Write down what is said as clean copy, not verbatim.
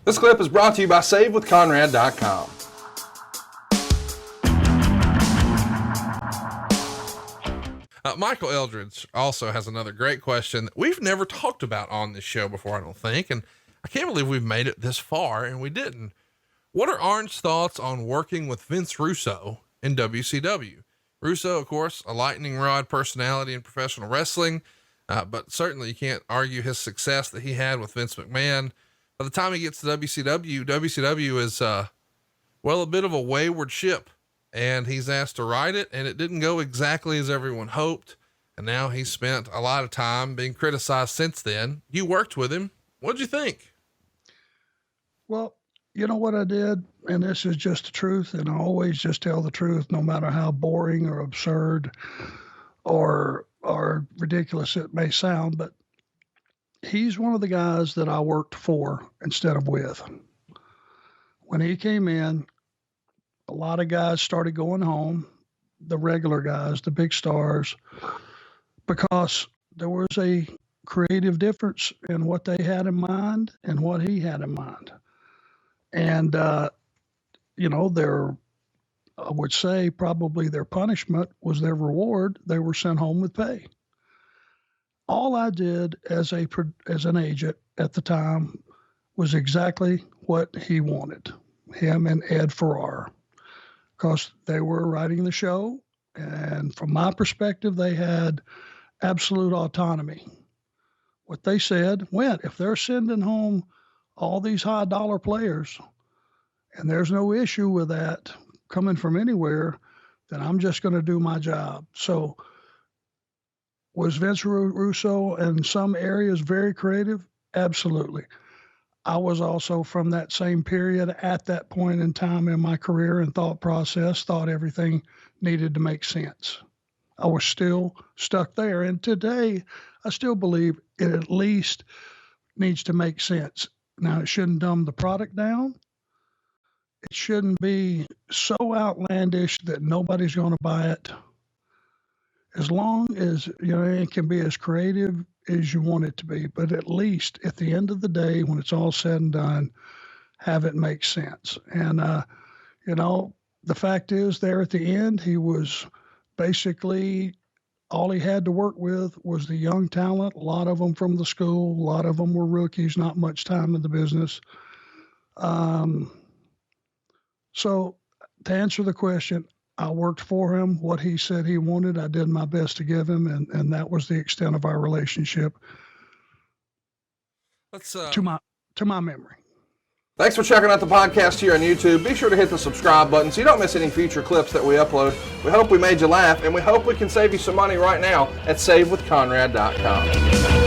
This clip is brought to you by SaveWithConrad.com. Michael Eldridge also has another great question that we've never talked about on this show before, I don't think. And I can't believe we've made it this far and we didn't. What are Arn's thoughts on working with Vince Russo in WCW? Russo, of course, a lightning rod personality in professional wrestling, but certainly you can't argue his success that he had with Vince McMahon. By the time he gets to WCW is, a bit of a wayward ship, and he's asked to ride it, and it didn't go exactly as everyone hoped. And now he's spent a lot of time being criticized since then. You worked with him. What'd you think? Well, you know what I did, and this is just the truth, and I always just tell the truth, no matter how boring or absurd or ridiculous it may sound, but he's one of the guys that I worked for instead of with. When he came in, a lot of guys started going home, the regular guys, the big stars, because there was a creative difference in what they had in mind and what he had in mind. And, I would say probably their punishment was their reward. They were sent home with pay. All I did as an agent at the time was exactly what he wanted, him and Ed Ferrar, because they were writing the show. And from my perspective, they had absolute autonomy. What they said went. If they're sending home all these high dollar players and there's no issue with that coming from anywhere, then I'm just going to do my job. So was Vince Russo in some areas very creative? Absolutely. I was also from that same period at that point in time in my career and thought process, thought everything needed to make sense. I was still stuck there. And today, I still believe it at least needs to make sense. Now, it shouldn't dumb the product down. It shouldn't be so outlandish that nobody's going to buy it. As long as, it can be as creative as you want it to be, but at least at the end of the day, when it's all said and done, have it make sense. And, the fact is there at the end, he was basically all he had to work with was the young talent, a lot of them from the school, a lot of them were rookies, not much time in the business. So to answer the question, I worked for him. What he said he wanted, I did my best to give him, and that was the extent of our relationship. To my memory. Thanks for checking out the podcast here on YouTube. Be sure to hit the subscribe button so you don't miss any future clips that we upload. We hope we made you laugh, and we hope we can save you some money right now at SaveWithConrad.com.